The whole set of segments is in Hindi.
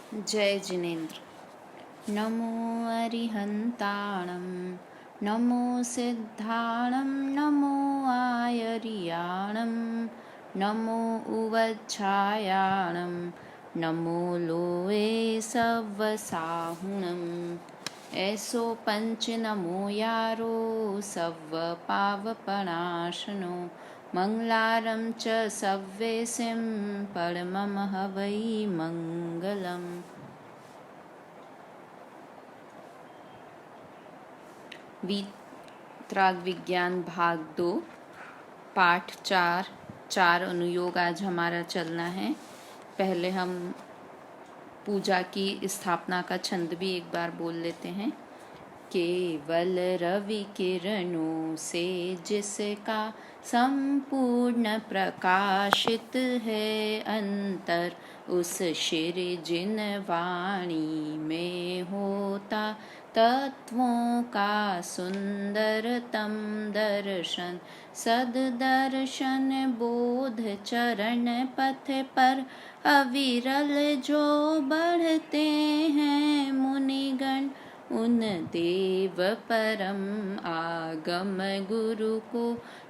जय जिनेन्द्र। नमो अरिहन्ताणं नमो सिद्धाणं नमो आयर्याणं नमो उवच्छायाणं नमो लोए सव्वसाहुणं ऐसो पंच नमो यारो सव्व पावपणाशनो मंगलारं च सव्वेसिं परमं हवै मंगलम्। वीतराग विज्ञान भाग 2 पाठ 4 अनुयोग आज हमारा चलना है। पहले हम पूजा की स्थापना का छंद भी एक बार बोल लेते हैं। केवल रवि किरणों से जिसका संपूर्ण प्रकाशित है अंतर, उस शिर जिन वाणी में होता तत्वों का सुंदरतम दर्शन, सद्दर्शन बोध चरण पथ पर अविरल जो बढ़ते हैं मुनिगण, उन देव परम आगम गुरु को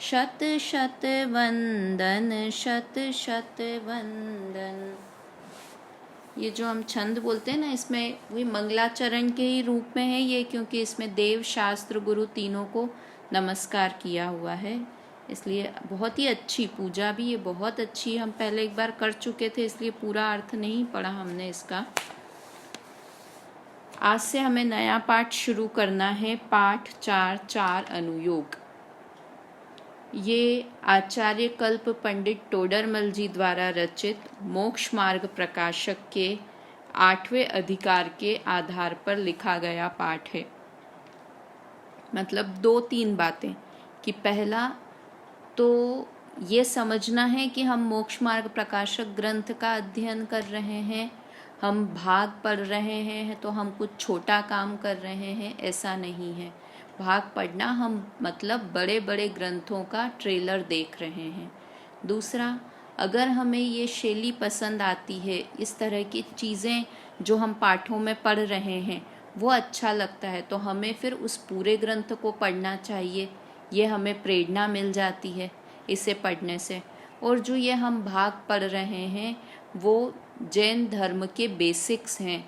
शत शत वंदन, शत शत वंदन। ये जो हम छंद बोलते हैं ना, इसमें वही मंगलाचरण के ही रूप में है ये, क्योंकि इसमें देव शास्त्र गुरु तीनों को नमस्कार किया हुआ है, इसलिए बहुत ही अच्छी पूजा भी ये बहुत अच्छी। हम पहले एक बार कर चुके थे, इसलिए पूरा अर्थ नहीं पढ़ा हमने इसका। आज से हमें नया पाठ शुरू करना है। पाठ 4 अनुयोग। ये आचार्य कल्प पंडित टोडरमल जी द्वारा रचित मोक्ष मार्ग प्रकाशक के 8वें अधिकार के आधार पर लिखा गया पाठ है। मतलब 2-3 बातें कि पहला तो ये समझना है कि हम मोक्ष मार्ग प्रकाशक ग्रंथ का अध्ययन कर रहे हैं, हम भाग पढ़ रहे हैं तो हम कुछ छोटा काम कर रहे हैं, ऐसा नहीं है। भाग पढ़ना हम मतलब बड़े बड़े ग्रंथों का ट्रेलर देख रहे हैं। दूसरा, अगर हमें ये शैली पसंद आती है, इस तरह की चीज़ें जो हम पाठों में पढ़ रहे हैं वो अच्छा लगता है, तो हमें फिर उस पूरे ग्रंथ को पढ़ना चाहिए। ये हमें प्रेरणा मिल जाती है इसे पढ़ने से। और जो ये हम भाग पढ़ रहे हैं वो जैन धर्म के बेसिक्स हैं,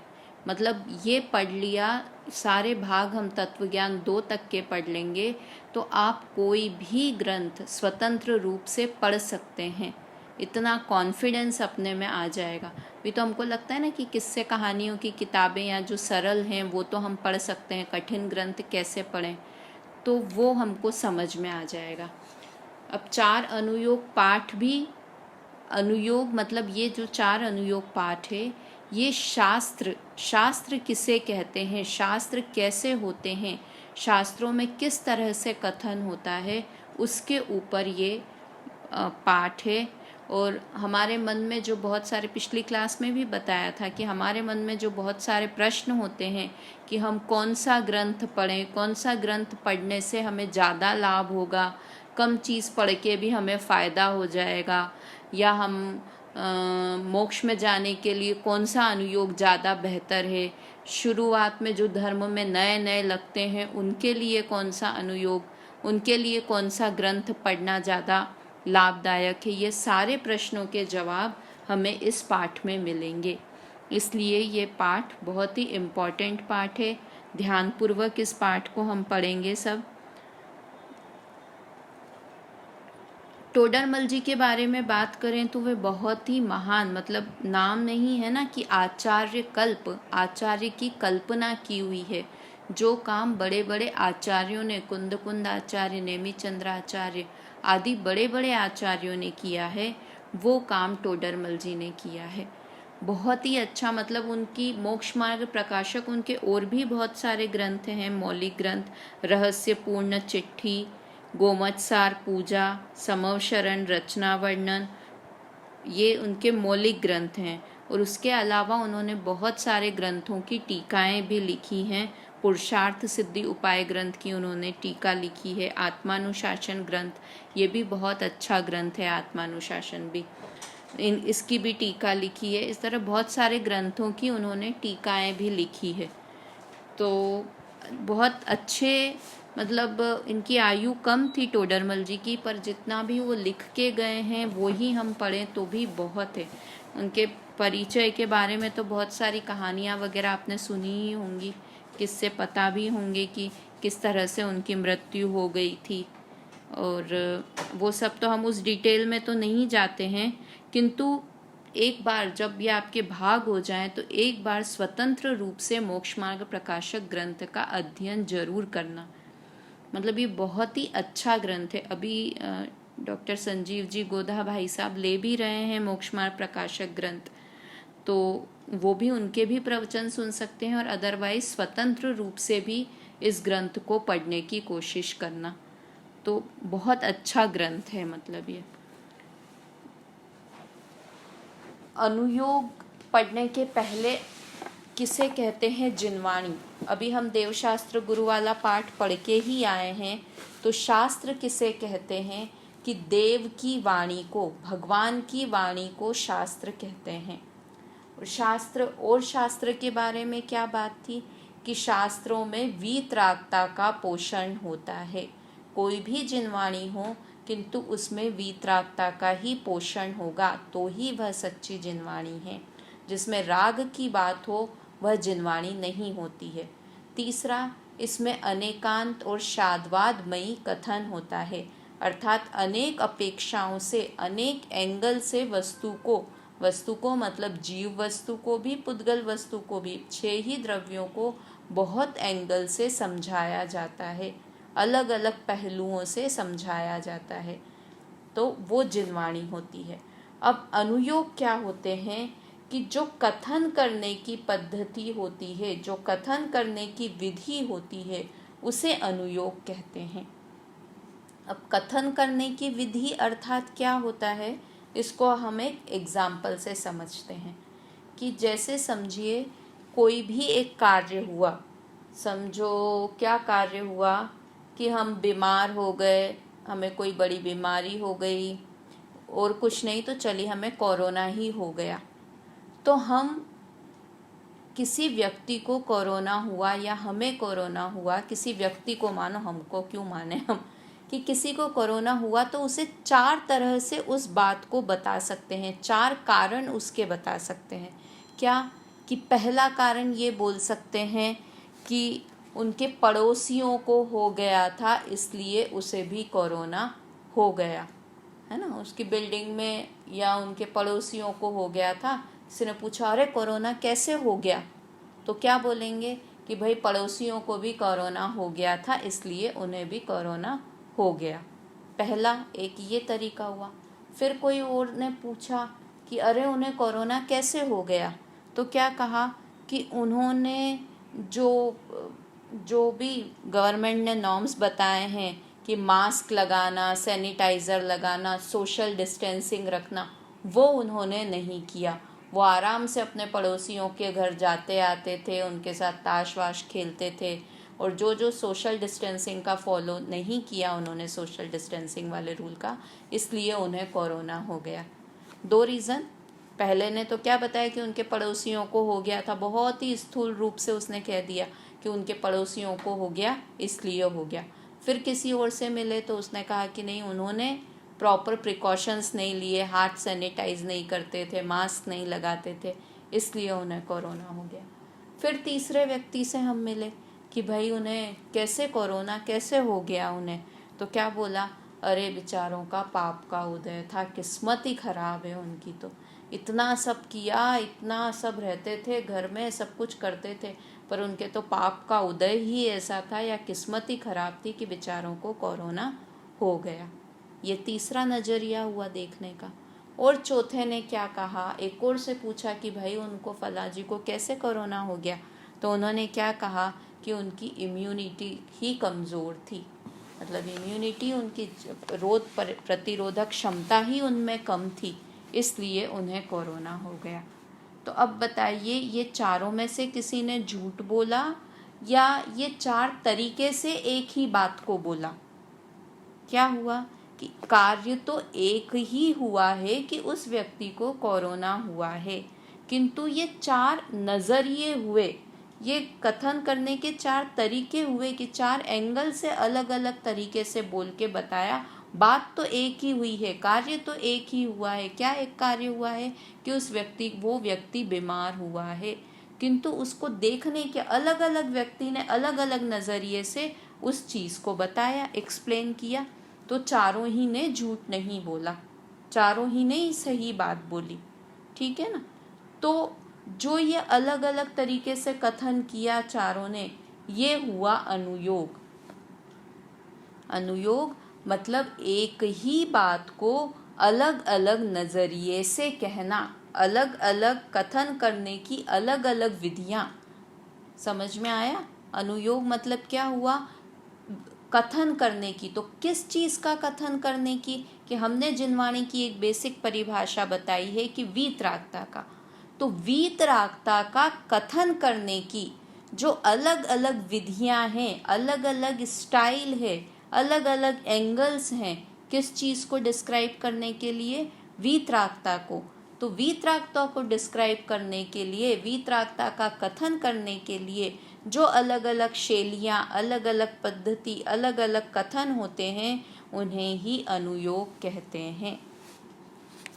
मतलब ये पढ़ लिया, सारे भाग हम तत्वज्ञान 2 तक के पढ़ लेंगे तो आप कोई भी ग्रंथ स्वतंत्र रूप से पढ़ सकते हैं। इतना कॉन्फिडेंस अपने में आ जाएगा। भी तो हमको लगता है ना कि किस्से कहानियों की किताबें या जो सरल हैं वो तो हम पढ़ सकते हैं, कठिन ग्रंथ कैसे पढ़ें, तो वो हमको समझ में आ जाएगा। अब 4 अनुयोग पाठ भी, अनुयोग मतलब ये जो 4 अनुयोग पाठ है ये शास्त्र किसे कहते हैं, शास्त्र कैसे होते हैं, शास्त्रों में किस तरह से कथन होता है, उसके ऊपर ये पाठ है। और हमारे मन में जो बहुत सारे, पिछली क्लास में भी बताया था कि हमारे मन में जो बहुत सारे प्रश्न होते हैं कि हम कौन सा ग्रंथ पढ़ें, कौन सा ग्रंथ पढ़ने से हमें ज़्यादा लाभ होगा, कम चीज़ पढ़ के भी हमें फ़ायदा हो जाएगा, या हम मोक्ष में जाने के लिए कौन सा अनुयोग ज़्यादा बेहतर है, शुरुआत में जो धर्म में नए नए लगते हैं उनके लिए कौन सा अनुयोग, उनके लिए कौन सा ग्रंथ पढ़ना ज़्यादा लाभदायक है, ये सारे प्रश्नों के जवाब हमें इस पाठ में मिलेंगे। इसलिए ये पाठ बहुत ही इम्पॉर्टेंट पाठ है। ध्यानपूर्वक इस पाठ को हम पढ़ेंगे सब। टोडरमल जी के बारे में बात करें तो वे बहुत ही महान, मतलब नाम नहीं है ना कि आचार्य कल्प, आचार्य की कल्पना की हुई है। जो काम बड़े बड़े आचार्यों ने, कुंद आचार्य, नेमिचंद्र आचार्य आदि बड़े बड़े आचार्यों ने किया है, वो काम टोडरमल जी ने किया है। बहुत ही अच्छा, मतलब उनकी मोक्ष मार्ग प्रकाशक, उनके और भी बहुत सारे ग्रंथ हैं, मौलिक ग्रंथ, रहस्यपूर्ण चिट्ठी, गोमतसार पूजा, समवशरण, रचना वर्णन, ये उनके मौलिक ग्रंथ हैं। और उसके अलावा उन्होंने बहुत सारे ग्रंथों की टीकाएं भी लिखी हैं। पुरुषार्थ सिद्धि उपाय ग्रंथ की उन्होंने टीका लिखी है। आत्मानुशासन ग्रंथ, ये भी बहुत अच्छा ग्रंथ है, आत्मानुशासन भी। इसकी भी टीका लिखी है। इस तरह बहुत सारे ग्रंथों की उन्होंने टीकाएं भी लिखी है। तो बहुत अच्छे, मतलब इनकी आयु कम थी टोडरमल जी की, पर जितना भी वो लिख के गए हैं वो ही हम पढ़ें तो भी बहुत है। उनके परिचय के बारे में तो बहुत सारी कहानियाँ वगैरह आपने सुनी ही होंगी, किससे पता भी होंगे कि किस तरह से उनकी मृत्यु हो गई थी, और वो सब तो हम उस डिटेल में तो नहीं जाते हैं। किंतु एक बार जब ये आपके भाग हो जाएं तो एक बार स्वतंत्र रूप से मोक्ष मार्ग प्रकाशक ग्रंथ का अध्ययन जरूर करना। मतलब ये बहुत ही अच्छा ग्रंथ है। अभी डॉक्टर संजीव जी गोधा भाई साहब ले भी रहे हैं मोक्ष मार्ग प्रकाशक ग्रंथ, तो वो भी उनके भी प्रवचन सुन सकते हैं, और अदरवाइज स्वतंत्र रूप से भी इस ग्रंथ को पढ़ने की कोशिश करना। तो बहुत अच्छा ग्रंथ है। मतलब ये अनुयोग पढ़ने के पहले किसे कहते हैं? जिनवाणी। अभी हम देवशास्त्र गुरु वाला पाठ पढ़ के ही आए हैं। तो शास्त्र किसे कहते हैं? कि देव की वाणी को, भगवान की वाणी को शास्त्र कहते हैं। और शास्त्र के बारे में क्या बात थी? कि शास्त्रों में वीतरागता का पोषण होता है। कोई भी जिनवाणी हो किंतु उसमें वीतरागता का ही पोषण होगा तो ही वह सच्ची जिनवाणी है। जिसमें राग की बात हो वह जिनवाणी नहीं होती है। तीसरा, इसमें अनेकांत और शाद्वादमयी कथन होता है, अर्थात अनेक अपेक्षाओं से, अनेक एंगल से वस्तु को मतलब जीव वस्तु को भी, पुद्गल वस्तु को भी, 6 ही द्रव्यों को बहुत एंगल से समझाया जाता है, अलग अलग पहलुओं से समझाया जाता है, तो वो जिनवाणी होती है। अब अनुयोग क्या होते हैं? कि जो कथन करने की पद्धति होती है, जो कथन करने की विधि होती है, उसे अनुयोग कहते हैं। अब कथन करने की विधि अर्थात क्या होता है, इसको हम एक एग्जाम्पल से समझते हैं। कि जैसे समझिए कोई भी एक कार्य हुआ, समझो क्या कार्य हुआ कि हम बीमार हो गए, हमें कोई बड़ी बीमारी हो गई, और कुछ नहीं तो चलिए हमें कोरोना ही हो गया। तो हम किसी व्यक्ति को कोरोना हुआ या हमें कोरोना हुआ, किसी व्यक्ति को मानो, हमको क्यों माने हम, कि किसी को कोरोना हुआ तो उसे 4 तरह से उस बात को बता सकते हैं, 4 कारण उसके बता सकते हैं। क्या? कि पहला कारण ये बोल सकते हैं कि उनके पड़ोसियों को हो गया था इसलिए उसे भी कोरोना हो गया, है ना। उसकी बिल्डिंग में या उनके पड़ोसियों को हो गया था, किसी ने पूछा अरे कोरोना कैसे हो गया, तो क्या बोलेंगे कि भाई पड़ोसियों को भी कोरोना हो गया था इसलिए उन्हें भी कोरोना हो गया। पहला एक ये तरीका हुआ। फिर कोई और ने पूछा कि अरे उन्हें कोरोना कैसे हो गया, तो क्या कहा कि उन्होंने जो भी गवर्नमेंट ने नॉर्म्स बताए हैं कि मास्क लगाना, सैनिटाइज़र लगाना, सोशल डिस्टेंसिंग रखना, वो उन्होंने नहीं किया। वो आराम से अपने पड़ोसियों के घर जाते आते थे, उनके साथ ताश वाश खेलते थे, और जो सोशल डिस्टेंसिंग का फॉलो नहीं किया उन्होंने, सोशल डिस्टेंसिंग वाले रूल का, इसलिए उन्हें कोरोना हो गया। 2 रीज़न। पहले ने तो क्या बताया कि उनके पड़ोसियों को हो गया था, बहुत ही स्थूल रूप से उसने कह दिया कि उनके पड़ोसियों को हो गया इसलिए हो गया। फिर किसी और से मिले तो उसने कहा कि नहीं, उन्होंने प्रॉपर प्रिकॉशंस नहीं लिए, हाथ सैनिटाइज नहीं करते थे, मास्क नहीं लगाते थे, इसलिए उन्हें कोरोना हो गया। फिर तीसरे व्यक्ति से हम मिले कि भाई उन्हें कैसे कोरोना कैसे हो गया उन्हें, तो क्या बोला, अरे बेचारों का पाप का उदय था, किस्मत ही खराब है उनकी, तो इतना सब किया, इतना सब रहते थे घर में, सब कुछ करते थे, पर उनके तो पाप का उदय ही ऐसा था या किस्मत ही खराब थी कि बेचारों को कोरोना हो गया। ये तीसरा नज़रिया हुआ देखने का। और चौथे ने क्या कहा, एक और से पूछा कि भाई उनको फला जी को कैसे कोरोना हो गया, तो उन्होंने क्या कहा कि उनकी इम्यूनिटी ही कमज़ोर थी, मतलब इम्यूनिटी, उनकी रोग प्रतिरोधक क्षमता ही उनमें कम थी, इसलिए उन्हें कोरोना हो गया। तो अब बताइए, ये चारों में से किसी ने झूठ बोला या ये 4 तरीके से एक ही बात को बोला? क्या हुआ कि कार्य तो एक ही हुआ है कि उस व्यक्ति को कोरोना हुआ है, किंतु ये 4 नज़रिए हुए, ये कथन करने के 4 तरीके हुए कि 4 एंगल से अलग अलग तरीके से बोल के बताया। बात तो एक ही हुई है, कार्य तो एक ही हुआ है। क्या एक कार्य हुआ है कि वो व्यक्ति बीमार हुआ है, किंतु उसको देखने के अलग अलग व्यक्ति ने अलग अलग नज़रिए से उस चीज़ को बताया, एक्सप्लेन किया। तो चारों ही ने झूठ नहीं बोला, चारों ही ने ही सही बात बोली, ठीक है ना। तो जो ये अलग अलग तरीके से कथन किया चारों ने, ये हुआ अनुयोग। अनुयोग मतलब एक ही बात को अलग अलग नज़रिए से कहना, अलग अलग कथन करने की अलग अलग विधियां। समझ में आया? अनुयोग मतलब क्या हुआ? कथन करने की। तो किस चीज़ का कथन करने की? कि हमने जिनवाणी की एक बेसिक परिभाषा बताई है कि वीतरागता का। तो वीतरागता का कथन करने की जो अलग अलग विधियां हैं, अलग अलग स्टाइल है, अलग अलग एंगल्स हैं, किस चीज़ को डिस्क्राइब करने के लिए? वीतरागता को। तो वीतरागता को डिस्क्राइब करने के लिए, वीतरागता का कथन करने के लिए जो अलग अलग शैलियाँ, अलग अलग पद्धति, अलग अलग कथन होते हैं, उन्हें ही अनुयोग कहते हैं।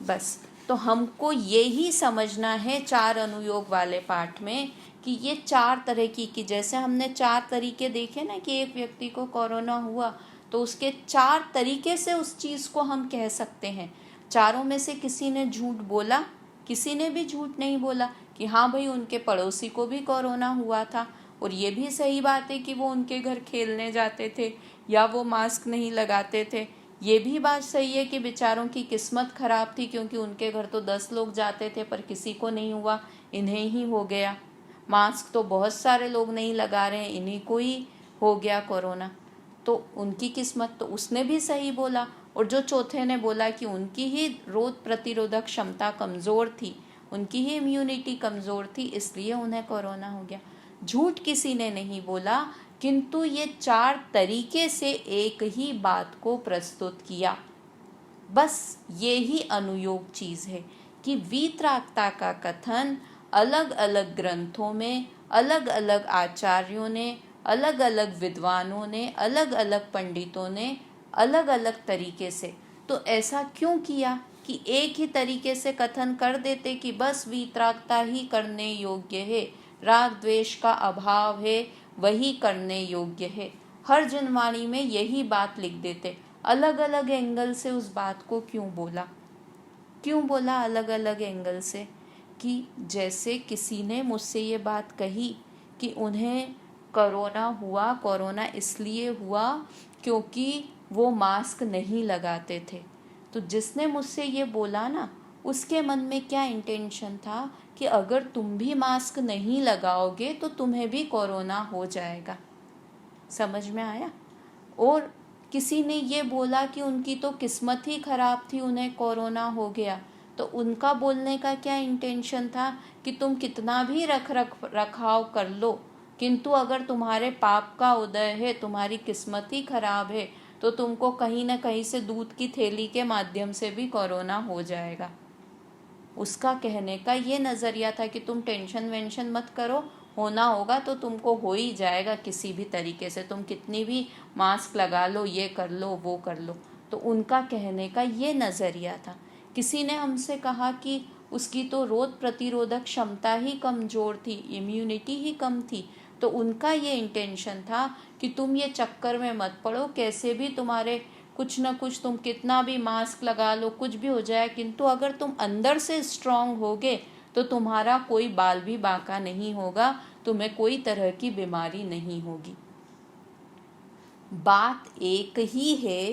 बस, तो हमको ये ही समझना है 4 अनुयोग वाले पाठ में कि ये 4 तरह की जैसे हमने 4 तरीके देखे ना कि एक व्यक्ति को कोरोना हुआ, तो उसके 4 तरीके से उस चीज़ को हम कह सकते हैं। चारों में से किसी ने झूठ बोला, किसी ने भी झूठ नहीं बोला कि हाँ भाई उनके पड़ोसी को भी कोरोना हुआ था, और ये भी सही बात है कि वो उनके घर खेलने जाते थे या वो मास्क नहीं लगाते थे। ये भी बात सही है कि बेचारों की किस्मत खराब थी, क्योंकि उनके घर तो 10 लोग जाते थे पर किसी को नहीं हुआ, इन्हें ही हो गया। मास्क तो बहुत सारे लोग नहीं लगा रहे हैं, इन्हीं को ही हो गया कोरोना, तो उनकी किस्मत। तो उसने भी सही बोला। और जो चौथे ने बोला कि उनकी ही रोग प्रतिरोधक क्षमता कमज़ोर थी, उनकी ही इम्यूनिटी कमज़ोर थी, इसलिए उन्हें कोरोना हो गया। झूठ किसी ने नहीं बोला, किंतु ये 4 तरीके से एक ही बात को प्रस्तुत किया। बस ये ही अनुयोग चीज़ है कि वीतरागता का कथन अलग अलग ग्रंथों में, अलग अलग आचार्यों ने, अलग अलग विद्वानों ने, अलग अलग पंडितों ने अलग अलग तरीके से। तो ऐसा क्यों किया कि एक ही तरीके से कथन कर देते कि बस वीतरागता ही करने योग्य है, राग द्वेष का अभाव है, वही करने योग्य है। हर जिनवाणी में यही बात लिख देते। अलग अलग एंगल से उस बात को क्यों बोला? क्यों बोला अलग अलग एंगल से? कि जैसे किसी ने मुझसे ये बात कही कि उन्हें कोरोना हुआ, कोरोना इसलिए हुआ क्योंकि वो मास्क नहीं लगाते थे। तो जिसने मुझसे ये बोला ना, उसके मन में क्या इंटेंशन था कि अगर तुम भी मास्क नहीं लगाओगे तो तुम्हें भी कोरोना हो जाएगा। समझ में आया? और किसी ने ये बोला कि उनकी तो किस्मत ही खराब थी, उन्हें कोरोना हो गया। तो उनका बोलने का क्या इंटेंशन था कि तुम कितना भी रखाव कर लो, किंतु अगर तुम्हारे पाप का उदय है, तुम्हारी किस्मत ही खराब है, तो तुमको कहीं ना कहीं से दूध की थैली के माध्यम से भी कोरोना हो जाएगा। उसका कहने का ये नज़रिया था कि तुम टेंशन वेंशन मत करो, होना होगा तो तुमको हो ही जाएगा किसी भी तरीके से, तुम कितनी भी मास्क लगा लो, ये कर लो, वो कर लो। तो उनका कहने का ये नज़रिया था। किसी ने हमसे कहा कि उसकी तो रोग प्रतिरोधक क्षमता ही कमज़ोर थी, इम्यूनिटी ही कम थी। तो उनका ये इंटेंशन था कि तुम ये चक्कर में मत पड़ो, कैसे भी तुम्हारे कुछ ना कुछ, तुम कितना भी मास्क लगा लो, कुछ भी हो जाए, किंतु अगर तुम अंदर से स्ट्रांग होगे तो तुम्हारा कोई बाल भी बांका नहीं होगा, तुम्हें कोई तरह की बीमारी नहीं होगी। बात एक ही है,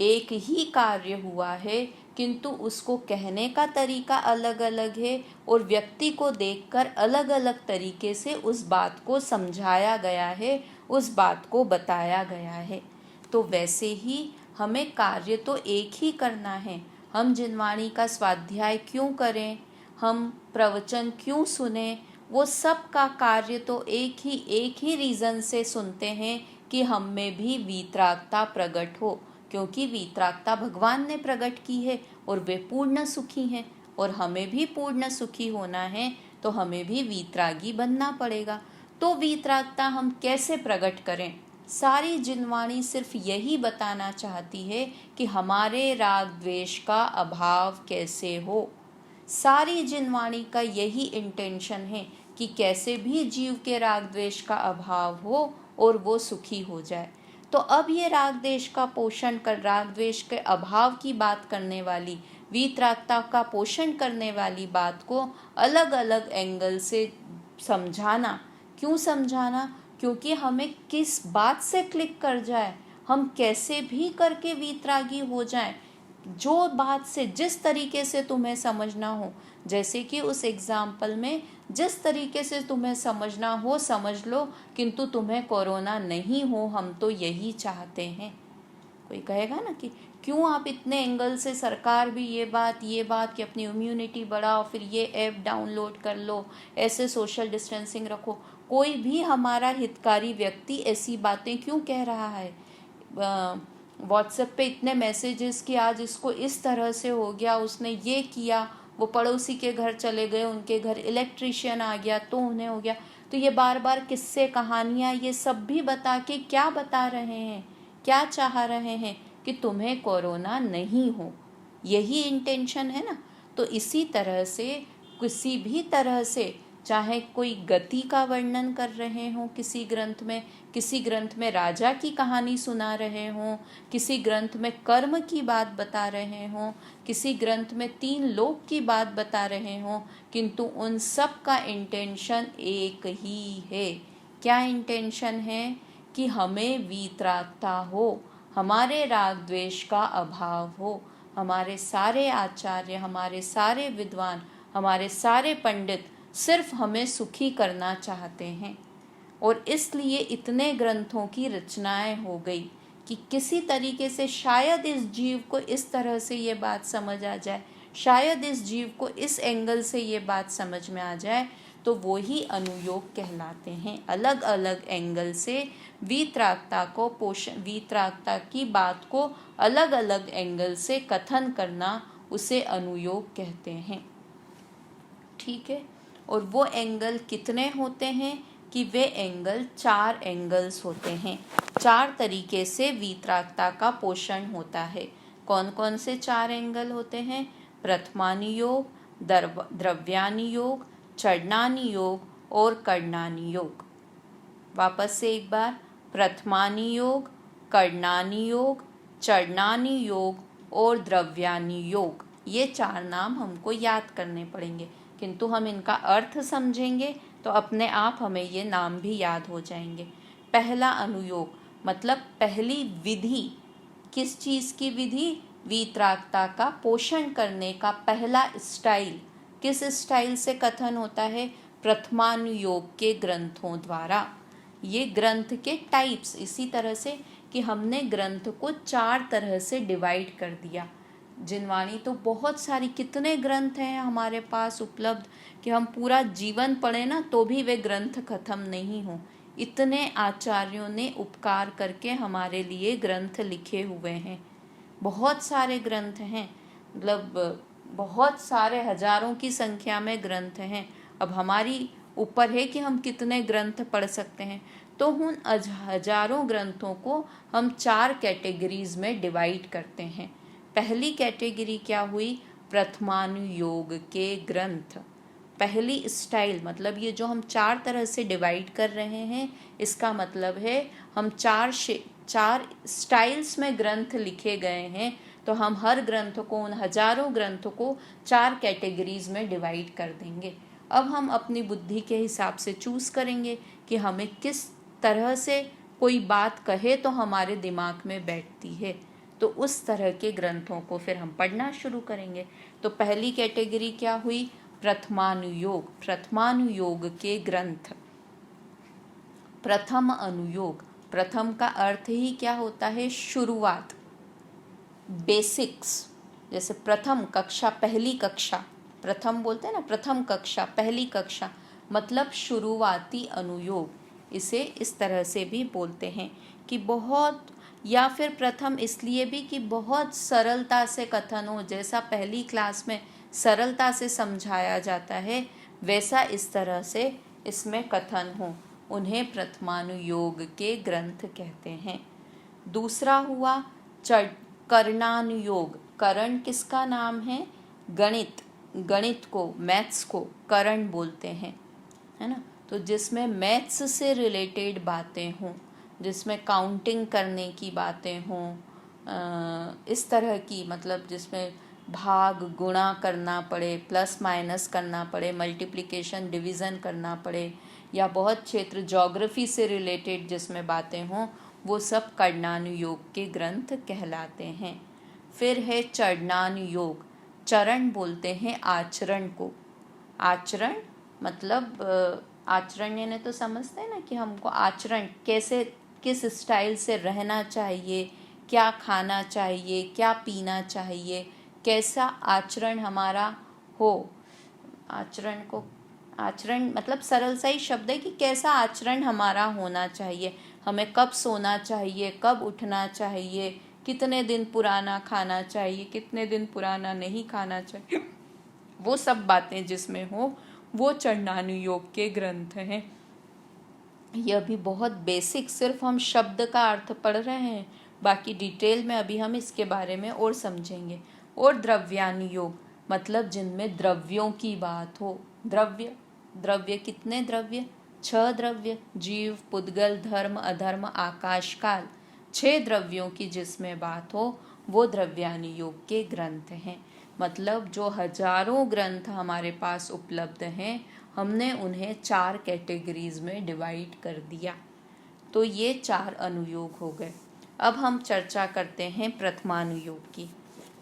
एक ही कार्य हुआ है, किंतु उसको कहने का तरीका अलग अलग है और व्यक्ति को देखकर अलग अलग तरीके से उस बात को समझाया गया है, उस बात को बताया गया है। तो वैसे ही हमें कार्य तो एक ही करना है। हम जिनवाणी का स्वाध्याय क्यों करें, हम प्रवचन क्यों सुने, वो सब का कार्य तो एक ही रीज़न से सुनते हैं कि हम में भी वीतरागता प्रकट हो। क्योंकि वीतरागता भगवान ने प्रकट की है और वे पूर्ण सुखी हैं, और हमें भी पूर्ण सुखी होना है तो हमें भी वीतरागी बनना पड़ेगा। तो वीतरागता हम कैसे प्रकट करें? सारी जिनवाणी सिर्फ यही बताना चाहती है कि हमारे राग द्वेष का अभाव कैसे हो। सारी जिनवाणी का यही इंटेंशन है कि कैसे भी जीव के राग द्वेष का अभाव हो और वो सुखी हो जाए। तो अब ये राग द्वेष का पोषण कर, राग द्वेष के अभाव की बात करने वाली, वीतरागता का पोषण करने वाली बात को अलग अलग एंगल से समझाना। क्यों समझाना? क्योंकि हमें किस बात से क्लिक कर जाए, हम कैसे भी करके वीतरागी हो जाएं। जो बात से, जिस तरीके से तुम्हें समझना हो, जैसे कि उस एग्जाम्पल में जिस तरीके से तुम्हें समझना हो समझ लो, किंतु तुम्हें कोरोना नहीं हो, हम तो यही चाहते हैं। कोई कहेगा ना कि क्यों आप इतने एंगल से, सरकार भी ये बात कि अपनी इम्यूनिटी बढ़ाओ, फिर ये ऐप डाउनलोड कर लो, ऐसे सोशल डिस्टेंसिंग रखो। कोई भी हमारा हितकारी व्यक्ति ऐसी बातें क्यों कह रहा है? व्हाट्सएप पे इतने मैसेजेस कि आज इसको इस तरह से हो गया, उसने ये किया, वो पड़ोसी के घर चले गए, उनके घर इलेक्ट्रिशियन आ गया तो उन्हें हो गया। तो ये बार बार किस्से, कहानियाँ, ये सब भी बता के क्या बता रहे हैं, क्या चाह रहे हैं? कि तुम्हें कोरोना नहीं हो। यही इंटेंशन है ना। तो इसी तरह से किसी भी तरह से, चाहे कोई गति का वर्णन कर रहे हों किसी ग्रंथ में राजा की कहानी सुना रहे हों, किसी ग्रंथ में कर्म की बात बता रहे हों, किसी ग्रंथ में 3 लोक की बात बता रहे हों, किंतु उन सब का इंटेंशन एक ही है। क्या इंटेंशन है? कि हमें वीतरागता हो, हमारे राग द्वेष का अभाव हो। हमारे सारे आचार्य, हमारे सारे विद्वान, हमारे सारे पंडित सिर्फ हमें सुखी करना चाहते हैं। और इसलिए इतने ग्रंथों की रचनाएं हो गई कि किसी तरीके से शायद इस जीव को इस तरह से ये बात समझ आ जाए, शायद इस जीव को इस एंगल से ये बात समझ में आ जाए, तो वो ही अनुयोग कहलाते हैं। अलग अलग एंगल से वीतरागता को वीतरागता की बात को अलग अलग एंगल से कथन करना, उसे अनुयोग कहते हैं। ठीक है। और वो एंगल कितने होते हैं? कि वे एंगल 4 एंगल्स होते हैं। 4 तरीके से वीतरागता का पोषण होता है। कौन कौन से 4 एंगल होते हैं? प्रथमानुयोग, द्रव्यानुयोग, चढ़नानुयोग और कर्णानुयोग। वापस से एक बार, प्रथमानुयोग, कर्णानुयोग, चढ़नानुयोग और द्रव्यानुयोग। ये 4 नाम हमको याद करने पड़ेंगे, किंतु हम इनका अर्थ समझेंगे तो अपने आप हमें ये नाम भी याद हो जाएंगे। पहला अनुयोग मतलब पहली विधि। किस चीज़ की विधि? वीतरागता का पोषण करने का पहला स्टाइल। किस स्टाइल से कथन होता है? प्रथमानुयोग के ग्रंथों द्वारा। ये ग्रंथ के टाइप्स, इसी तरह से कि हमने ग्रंथ को 4 तरह से डिवाइड कर दिया। जिनवाणी तो बहुत सारी, कितने ग्रंथ हैं हमारे पास उपलब्ध कि हम पूरा जीवन पढ़े ना तो भी वे ग्रंथ खत्म नहीं हो। इतने आचार्यों ने उपकार करके हमारे लिए ग्रंथ लिखे हुए हैं। बहुत सारे ग्रंथ हैं, मतलब बहुत सारे, हजारों की संख्या में ग्रंथ हैं। अब हमारी ऊपर है कि हम कितने ग्रंथ पढ़ सकते हैं। तो उन हजारों ग्रंथों को हम 4 कैटेगरीज में डिवाइड करते हैं। पहली कैटेगरी क्या हुई? प्रथमानुयोग के ग्रंथ। पहली स्टाइल, मतलब ये जो हम 4 तरह से डिवाइड कर रहे हैं, इसका मतलब है हम 4 स्टाइल्स में ग्रंथ लिखे गए हैं। तो हम हर ग्रंथ को, उन हजारों ग्रंथों को 4 कैटेगरीज में डिवाइड कर देंगे। अब हम अपनी बुद्धि के हिसाब से चूज करेंगे कि हमें किस तरह से कोई बात कहे तो हमारे दिमाग में बैठती है। तो उस तरह के ग्रंथों को फिर हम पढ़ना शुरू करेंगे। तो पहली कैटेगरी क्या हुई? प्रथमानुयोग। प्रथमानुयोग के ग्रंथ। प्रथम अनुयोग, प्रथम का अर्थ ही क्या होता है? शुरुआत, बेसिक्स। जैसे प्रथम कक्षा, पहली कक्षा, प्रथम बोलते हैं ना, प्रथम कक्षा, पहली कक्षा, मतलब शुरुआती अनुयोग। इसे इस तरह से भी बोलते हैं कि बहुत या फिर प्रथम इसलिए भी कि बहुत सरलता से कथन हो, जैसा पहली क्लास में सरलता से समझाया जाता है वैसा इस तरह से इसमें कथन हो, उन्हें प्रथमानुयोग के ग्रंथ कहते हैं। दूसरा हुआ करणानुयोग। करण किसका नाम है? गणित को, मैथ्स को करण बोलते हैं, है ना। तो जिसमें मैथ्स से रिलेटेड बातें हों, जिसमें काउंटिंग करने की बातें हों, इस तरह की, मतलब जिसमें भाग गुणा करना पड़े, प्लस माइनस करना पड़े, मल्टीप्लिकेशन डिवीज़न करना पड़े, या बहुत क्षेत्र ज्योग्राफी से रिलेटेड जिसमें बातें हों, वो सब करणानुयोग के ग्रंथ कहलाते हैं। फिर है चरणानुयोग। चरण बोलते हैं आचरण को। आचरण मतलब आचरण यानी तो समझते हैं ना कि हमको आचरण कैसे, किस स्टाइल से रहना चाहिए, क्या खाना चाहिए, क्या पीना चाहिए, कैसा आचरण हमारा हो। आचरण मतलब सरल सा ही शब्द है कि कैसा आचरण हमारा होना चाहिए, हमें कब सोना चाहिए, कब उठना चाहिए, कितने दिन पुराना खाना चाहिए, कितने दिन पुराना नहीं खाना चाहिए, वो सब बातें जिसमें हो वो चरणानुयोग के ग्रंथ हैं। यह भी बहुत बेसिक, सिर्फ हम शब्द का अर्थ पढ़ रहे हैं, बाकी डिटेल में अभी हम इसके बारे में और समझेंगे। और द्रव्यानुयोग मतलब जिनमें द्रव्यों की बात हो। द्रव्य कितने द्रव्य? 6 द्रव्य, जीव, पुद्गल, धर्म, अधर्म, आकाश, काल। 6 द्रव्यों की जिसमें बात हो वो द्रव्यानुयोग के ग्रंथ हैं। मतलब जो हजारों ग्रंथ हमारे पास उपलब्ध हैं, हमने उन्हें 4 कैटेगरीज में डिवाइड कर दिया। तो ये 4 अनुयोग हो गए। अब हम चर्चा करते हैं प्रथमानुयोग की।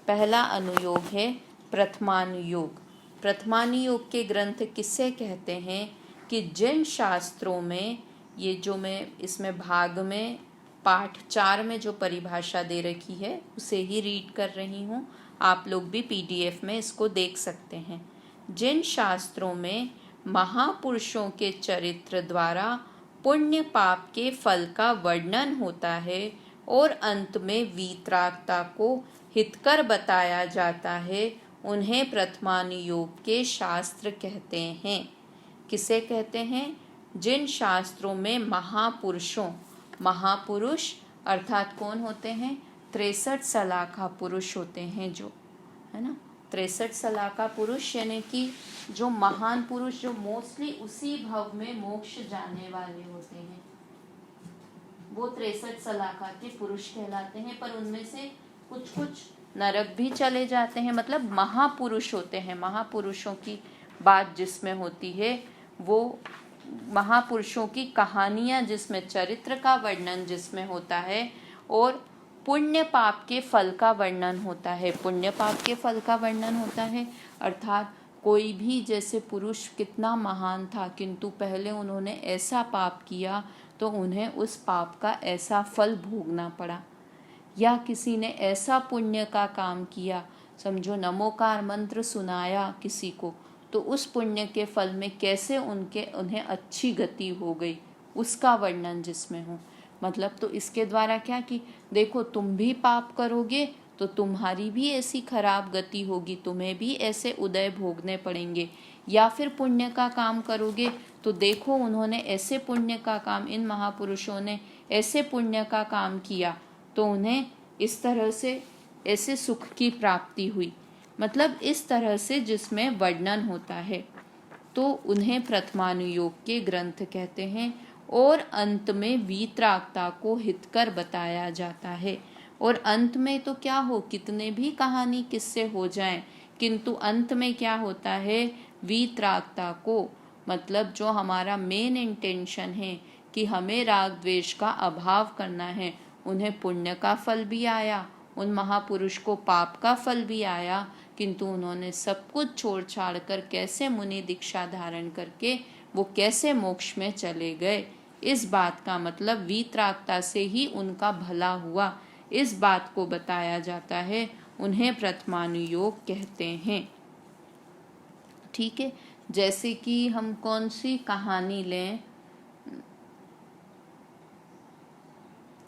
पहला अनुयोग है प्रथमानुयोग। प्रथमानुयोग के ग्रंथ किससे कहते हैं कि जिन शास्त्रों में, ये जो मैं इसमें भाग में पाठ 4 में जो परिभाषा दे रखी है उसे ही रीड कर रही हूँ, आप लोग भी PDF में इसको देख सकते हैं। जिन शास्त्रों में महापुरुषों के चरित्र द्वारा पुण्य पाप के फल का वर्णन होता है और अंत में वीतरागता को हितकर बताया जाता है, उन्हें प्रथमानुयोग के शास्त्र कहते हैं। किसे कहते हैं? जिन शास्त्रों में महापुरुष अर्थात कौन होते हैं? 63 सलाखा पुरुष होते हैं, जो है ना, 63 सलाखा पुरुष यानी कि जो महान पुरुष, जो मोस्टली उसी भव में मोक्ष जाने वाले होते हैं, वो 63 सलाखा के पुरुष कहलाते हैं। पर उनमें से कुछ नरक भी चले जाते हैं, मतलब महापुरुष होते हैं। महापुरुषों की बात जिसमें होती है वो महापुरुषों की कहानियां, जिसमें चरित्र का वर्णन जिसमें होता है, और पुण्य पाप के फल का वर्णन होता है। पुण्य पाप के फल का वर्णन होता है अर्थात कोई भी, जैसे पुरुष कितना महान था किंतु पहले उन्होंने ऐसा पाप किया तो उन्हें उस पाप का ऐसा फल भोगना पड़ा, या किसी ने ऐसा पुण्य का काम किया, समझो नमोकार मंत्र सुनाया किसी को, तो उस पुण्य के फल में कैसे उन्हें अच्छी गति हो गई, उसका वर्णन जिसमें हो। मतलब तो इसके द्वारा क्या कि देखो, तुम भी पाप करोगे तो तुम्हारी भी ऐसी खराब गति होगी, तुम्हें भी ऐसे उदय भोगने पड़ेंगे, या फिर पुण्य का काम करोगे तो देखो उन्होंने ऐसे पुण्य का काम, इन महापुरुषों ने ऐसे पुण्य का काम किया तो उन्हें इस तरह से ऐसे सुख की प्राप्ति हुई। मतलब इस तरह से जिसमें वर्णन होता है तो उन्हें प्रथमानुयोग के ग्रंथ कहते हैं। और अंत में वीतरागता को हितकर बताया जाता है। और अंत में तो क्या हो, कितने भी कहानी किस्से हो जाएं, किंतु अंत में क्या होता है, वीतरागता को, मतलब जो हमारा मेन इंटेंशन है कि हमें राग द्वेष का अभाव करना है, उन्हें पुण्य का फल भी आया, उन महापुरुष को पाप का फल भी आया, किंतु उन्होंने सब कुछ छोड़ छाड़ कर कैसे मुनि दीक्षा धारण करके वो कैसे मोक्ष में चले गए, इस बात का मतलब वीतरागता से ही उनका भला हुआ, इस बात को बताया जाता है, उन्हें प्रथमानुयोग कहते हैं। ठीक है, जैसे कि हम कौन सी कहानी लें,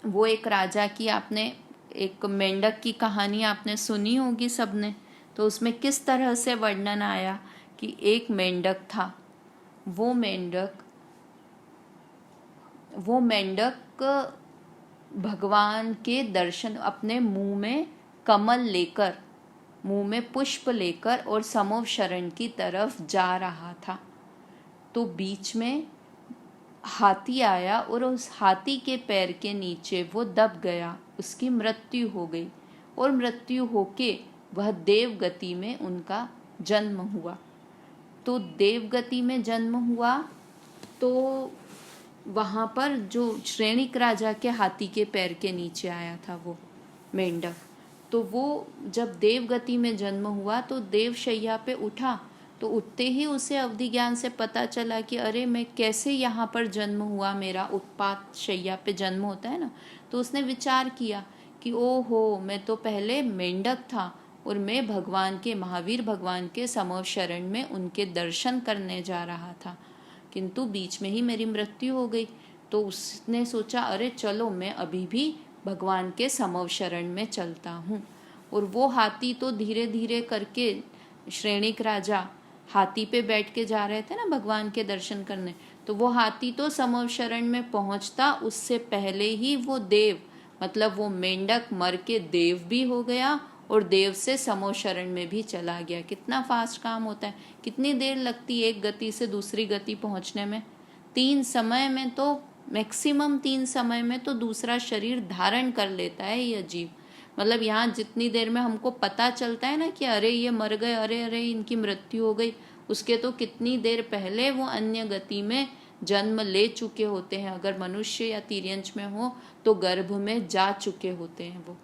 वो एक राजा की, आपने एक मेंढक की कहानी आपने सुनी होगी सबने, तो उसमें किस तरह से वर्णन आया कि एक मेंढक था। वो मेंढक भगवान के दर्शन, अपने मुंह में कमल लेकर, मुंह में पुष्प लेकर और समव शरण की तरफ जा रहा था। तो बीच में हाथी आया और उस हाथी के पैर के नीचे वो दब गया, उसकी मृत्यु हो गई, और मृत्यु होके वह देवगति में उनका जन्म हुआ। तो देवगति में जन्म हुआ तो वहाँ पर जो श्रेणिक राजा के हाथी के पैर के नीचे आया था वो मेंढक, तो वो जब देवगति में जन्म हुआ तो देवशैया पे उठा, तो उठते ही उसे अवधि ज्ञान से पता चला कि अरे मैं कैसे यहाँ पर जन्म हुआ, मेरा उत्पात शैया पे जन्म होता है ना। तो उसने विचार किया कि ओहो, मैं तो पहले मेंढक था और मैं भगवान के, महावीर भगवान के समव शरण में उनके दर्शन करने जा रहा था, किंतु बीच में ही मेरी मृत्यु हो गई। तो उसने सोचा अरे चलो मैं अभी भी भगवान के समव शरण में चलता हूँ। और वो हाथी तो धीरे धीरे करके, श्रेणिक राजा हाथी पे बैठ के जा रहे थे ना भगवान के दर्शन करने, तो वो हाथी तो समव शरण में पहुँचता उससे पहले ही वो देव, मतलब वो मेंढक मर के देव भी हो गया और देव से समो शरण में भी चला गया। कितना फास्ट काम होता है, कितनी देर लगती है एक गति से दूसरी गति पहुंचने में। 3 समय में तो, मैक्सिमम 3 समय में तो दूसरा शरीर धारण कर लेता है ये जीव। मतलब यहाँ जितनी देर में हमको पता चलता है ना कि अरे ये मर गए, अरे अरे इनकी मृत्यु हो गई, उसके तो कितनी देर पहले वो अन्य गति में जन्म ले चुके होते हैं। अगर मनुष्य या तिर्यंच में हो तो गर्भ में जा चुके होते हैं वो।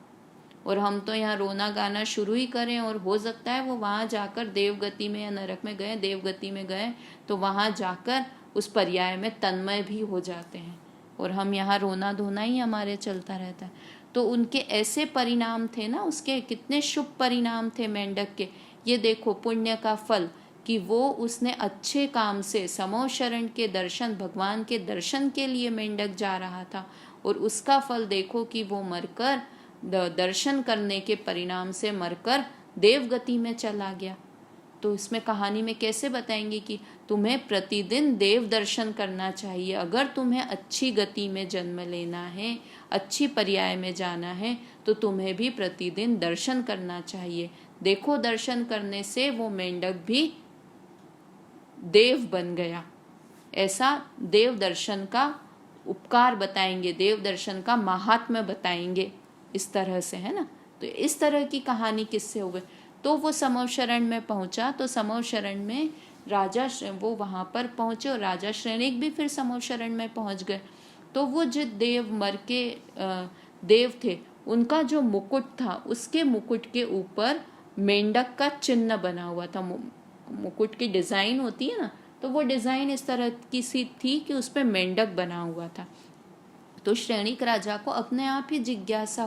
और हम तो यहाँ रोना गाना शुरू ही करें और हो सकता है वो वहाँ जाकर देवगति में या नरक में गए, देवगति में गए तो वहाँ जाकर उस पर्याय में तन्मय भी हो जाते हैं, और हम यहाँ रोना धोना ही हमारे चलता रहता है। तो उनके ऐसे परिणाम थे ना, उसके कितने शुभ परिणाम थे मेंढक के। ये देखो पुण्य का फल कि वो उसने अच्छे काम से समो शरण के दर्शन, भगवान के दर्शन के लिए मेंढक जा रहा था, और उसका फल देखो कि वो मरकर, दर्शन करने के परिणाम से मरकर देवगति में चला गया। तो इसमें कहानी में कैसे बताएंगे कि तुम्हें प्रतिदिन देव दर्शन करना चाहिए। अगर तुम्हें अच्छी गति में जन्म लेना है, अच्छी पर्याय में जाना है, तो तुम्हें भी प्रतिदिन दर्शन करना चाहिए। देखो दर्शन करने से वो मेंढक भी देव बन गया। ऐसा देव दर्शन का उपकार बताएंगे, देव दर्शन का महात्म्य बताएंगे इस तरह से, है ना। तो इस तरह की कहानी किससे हो गई। तो वो समव शरण में पहुंचा, तो समव शरण में राजा, वो वहां पर पहुंचे और राजा श्रेणिक भी फिर समव शरण में पहुंच गए। तो वो जो देव मर के देव थे, उनका जो मुकुट था, उसके मुकुट के ऊपर मेंढक का चिन्ह बना हुआ था। मुकुट की डिजाइन होती है ना, तो वो डिजाइन इस तरह की सी थी कि उस पर मेंढक बना हुआ था। तो श्रेणिक राजा को अपने आप ही जिज्ञासा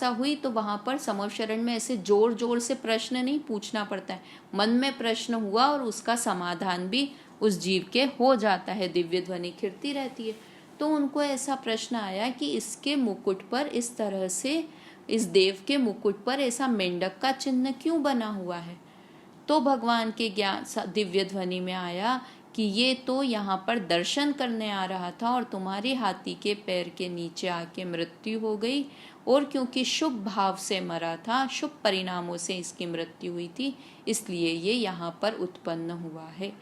हुई तो वहां पर समव शरण में ऐसे जोर जोर से प्रश्न नहीं पूछना पड़ता है, मन में प्रश्न हुआ और उसका समाधान भी उस जीव के हो जाता है, दिव्य ध्वनि खिड़ती रहती है। तो उनको ऐसा प्रश्न आया कि इसके मुकुट पर इस तरह से, इस देव के मुकुट पर ऐसा मेंढक का चिन्ह क्यों बना हुआ है। तो भगवान के ज्ञान दिव्य ध्वनि में आया कि ये तो यहाँ पर दर्शन करने आ रहा था और तुम्हारे हाथी के पैर के नीचे आके मृत्यु हो गई, और क्योंकि शुभ भाव से मरा था, शुभ परिणामों से इसकी मृत्यु हुई थी, इसलिए ये यहाँ पर उत्पन्न हुआ है।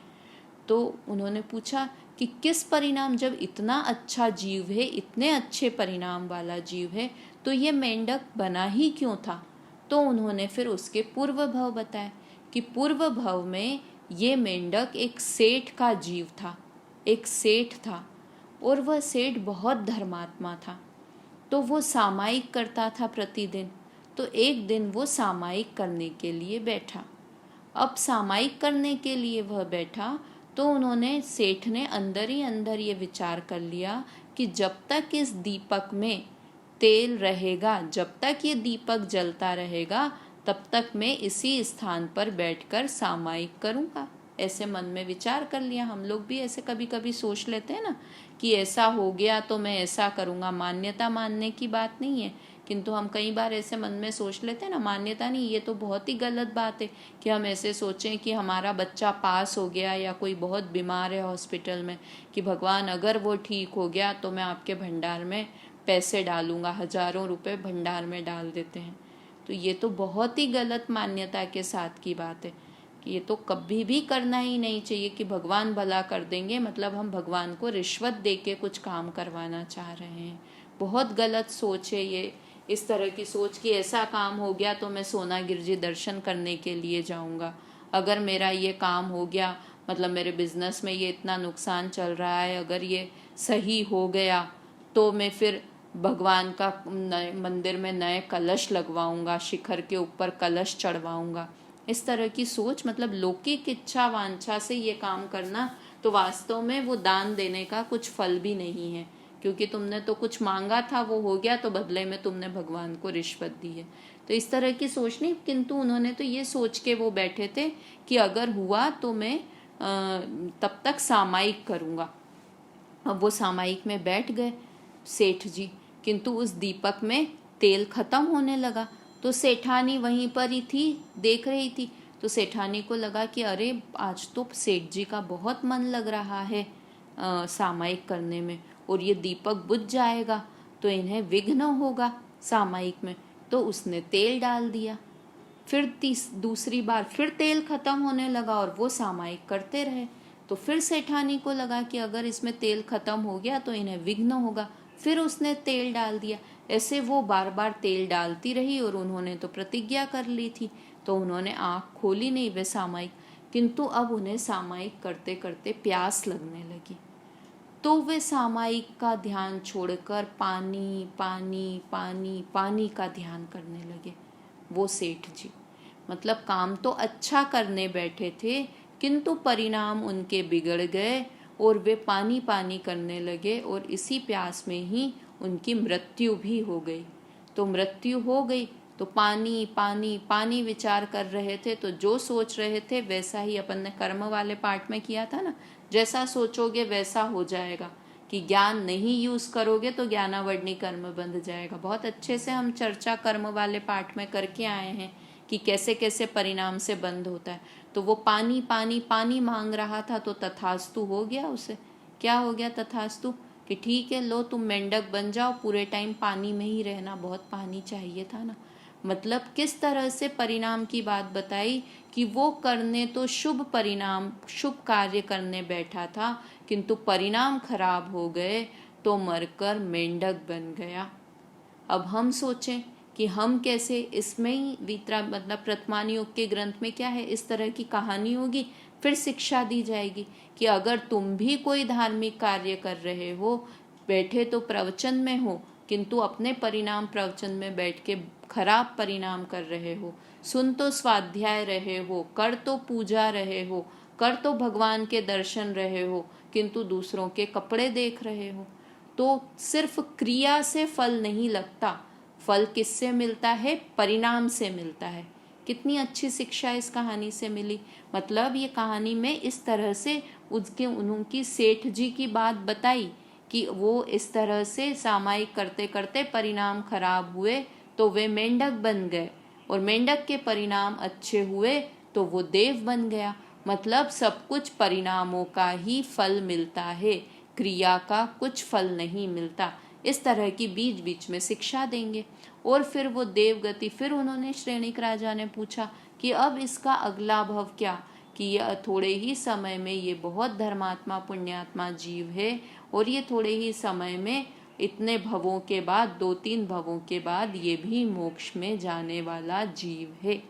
तो उन्होंने पूछा कि किस परिणाम, जब इतना अच्छा जीव है, इतने अच्छे परिणाम वाला जीव है, तो ये मेंढक बना ही क्यों था। तो उन्होंने फिर उसके पूर्व भव बताए कि पूर्व भव में ये मेंढक एक सेठ का जीव था, एक सेठ था, और वह सेठ बहुत धर्मात्मा था। तो वो सामायिक करता था प्रतिदिन। तो एक दिन वो सामायिक करने के लिए बैठा। अब सामायिक करने के लिए वह बैठा तो उन्होंने, सेठ ने अंदर ही अंदर ये विचार कर लिया कि जब तक इस दीपक में तेल रहेगा, जब तक ये दीपक जलता रहेगा, तब तक मैं इसी स्थान पर बैठकर सामायिक करूँगा। ऐसे मन में विचार कर लिया। हम लोग भी ऐसे कभी कभी सोच लेते हैं ना कि ऐसा हो गया तो मैं ऐसा करूँगा। मान्यता मानने की बात नहीं है, किंतु हम कई बार ऐसे मन में सोच लेते हैं ना, मान्यता नहीं, ये तो बहुत ही गलत बात है कि हम ऐसे सोचें कि हमारा बच्चा पास हो गया या कोई बहुत बीमार है हॉस्पिटल में, कि भगवान अगर वो ठीक हो गया तो मैं आपके भंडार में पैसे डालूंगा, हजारों रुपए भंडार में डाल देते हैं। तो ये तो बहुत ही गलत मान्यता के साथ की बात है कि ये तो कभी भी करना ही नहीं चाहिए कि भगवान भला कर देंगे, मतलब हम भगवान को रिश्वत दे के कुछ काम करवाना चाह रहे हैं। बहुत गलत सोच है ये, इस तरह की सोच कि ऐसा काम हो गया तो मैं सोनागिर जी दर्शन करने के लिए जाऊंगा, अगर मेरा ये काम हो गया, मतलब मेरे बिजनेस में ये इतना नुकसान चल रहा है, अगर ये सही हो गया तो मैं फिर भगवान का मंदिर में नए कलश लगवाऊंगा, शिखर के ऊपर कलश चढ़वाऊंगा। इस तरह की सोच, मतलब लौकिक इच्छा वांछा से ये काम करना, तो वास्तव में वो दान देने का कुछ फल भी नहीं है, क्योंकि तुमने तो कुछ मांगा था, वो हो गया तो बदले में तुमने भगवान को रिश्वत दी है। तो इस तरह की सोच नहीं, किंतु उन्होंने तो ये सोच के वो बैठे थे कि अगर हुआ तो मैं तब तक सामायिक करूँगा। अब वो सामायिक में बैठ गए सेठ जी, किंतु उस दीपक में तेल खत्म होने लगा। तो सेठानी वहीं पर ही थी, देख रही थी। तो सेठानी को लगा कि अरे आज तो सेठ जी का बहुत मन लग रहा है सामायिक करने में, और ये दीपक बुझ जाएगा तो इन्हें विघ्न होगा सामायिक में। तो उसने तेल डाल दिया। फिर दूसरी बार फिर तेल खत्म होने लगा और वो सामायिक करते रहे। तो फिर सेठानी को लगा कि अगर इसमें तेल खत्म हो गया तो इन्हें विघ्न होगा, फिर उसने तेल डाल दिया। ऐसे वो बार बार तेल डालती रही, और उन्होंने तो प्रतिज्ञा कर ली थी, तो उन्होंने आँख खोली नहीं वे सामायिक। किंतु अब उन्हें सामायिक करते करते प्यास लगने लगी, तो वे सामायिक का ध्यान छोड़कर पानी पानी पानी पानी का ध्यान करने लगे। वो सेठ जी मतलब काम तो अच्छा करने बैठे थे, किंतु परिणाम उनके बिगड़ गए और वे पानी पानी करने लगे, और इसी प्यास में ही उनकी मृत्यु भी हो गई। तो मृत्यु हो गई तो पानी पानी पानी विचार कर रहे थे, तो जो सोच रहे थे वैसा ही अपन ने कर्म वाले पार्ट में किया था ना, जैसा सोचोगे वैसा हो जाएगा। कि ज्ञान नहीं यूज करोगे तो ज्ञानावर्णी कर्म बंध जाएगा। बहुत अच्छे से हम चर्चा कर्म वाले पार्ट में करके आए हैं कि कैसे कैसे परिणाम से बंद होता है। तो वो पानी पानी पानी मांग रहा था, तो तथास्तु हो गया उसे। क्या हो गया तथास्तु? कि ठीक है, लो तुम मेंढक बन जाओ, पूरे टाइम पानी में ही रहना, बहुत पानी चाहिए था ना। मतलब किस तरह से परिणाम की बात बताई कि वो करने तो शुभ परिणाम, शुभ कार्य करने बैठा था, किंतु परिणाम खराब हो गए तो मरकर मेंढक बन गया। अब हम सोचें कि हम कैसे, इसमें ही वितरा मतलब प्रथमान योग के ग्रंथ में क्या है, इस तरह की कहानी होगी, फिर शिक्षा दी जाएगी कि अगर तुम भी कोई धार्मिक कार्य कर रहे हो, बैठे तो प्रवचन में हो, किंतु अपने परिणाम प्रवचन में बैठ के खराब परिणाम कर रहे हो, सुन तो स्वाध्याय रहे हो, कर तो पूजा रहे हो, कर तो भगवान के दर्शन रहे हो, किंतु दूसरों के कपड़े देख रहे हो, तो सिर्फ क्रिया से फल नहीं लगता। फल किससे मिलता है? परिणाम से मिलता है। कितनी अच्छी शिक्षा इस कहानी से मिली। मतलब ये कहानी में इस तरह से उनकी सेठ जी की बात बताई कि वो इस तरह से सामायिक करते करते परिणाम खराब हुए तो वे मेंढक बन गए, और मेंढक के परिणाम अच्छे हुए तो वो देव बन गया। मतलब सब कुछ परिणामों का ही फल मिलता है, क्रिया का कुछ फल नहीं मिलता। इस तरह की बीच बीच में शिक्षा देंगे। और फिर वो देवगति, फिर उन्होंने श्रेणिक राजा ने पूछा कि अब इसका अगला भव क्या, कि यह थोड़े ही समय में ये बहुत धर्मात्मा पुण्यात्मा जीव है, और ये थोड़े ही समय में इतने भवों के बाद, 2-3 भवों के बाद ये भी मोक्ष में जाने वाला जीव है।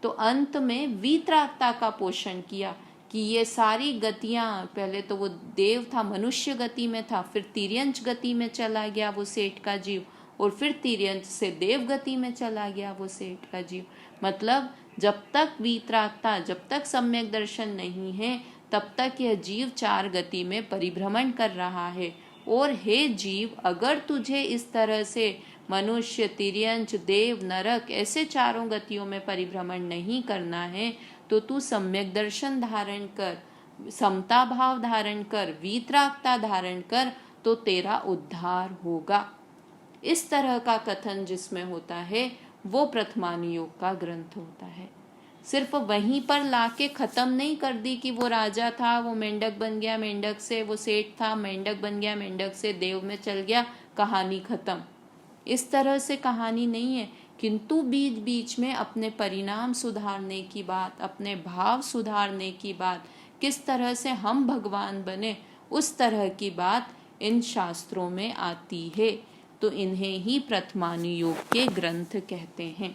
तो अंत में वीतरागता का पोषण किया कि ये सारी गतियां, पहले तो वो देव था, मनुष्य गति में था, फिर तिर्यंच गति में चला गया वो सेठ का जीव, और फिर तिर्यंच से देव गति में चला गया वो सेठ का जीव। मतलब जब तक वीतरागता, जब तक सम्यक दर्शन नहीं है, तब तक यह जीव 4 गति में परिभ्रमण कर रहा है। और हे जीव, अगर तुझे इस तरह से मनुष्य, तिर्यंच, देव, नरक ऐसे 4 गतियों में परिभ्रमण नहीं करना है, तो तू सम्यक दर्शन धारण कर, समता भाव धारण कर, वीतरागता धारण कर, तो तेरा उद्धार होगा। इस तरह का कथन जिसमें होता है वो प्रथमानुयोग का ग्रंथ होता है। सिर्फ वहीं पर लाके खत्म नहीं कर दी कि वो राजा था, वो मेंढक बन गया, मेंढक से वो सेठ था, मेंढक बन गया, मेंढक से देव में चल गया, कहानी खत्म। इस तरह से कहानी नहीं है, किंतु बीच बीच में अपने परिणाम सुधारने की बात, अपने भाव सुधारने की बात, किस तरह से हम भगवान बने, उस तरह की बात इन शास्त्रों में आती है। तो इन्हें ही प्रथमानुयोग के ग्रंथ कहते हैं,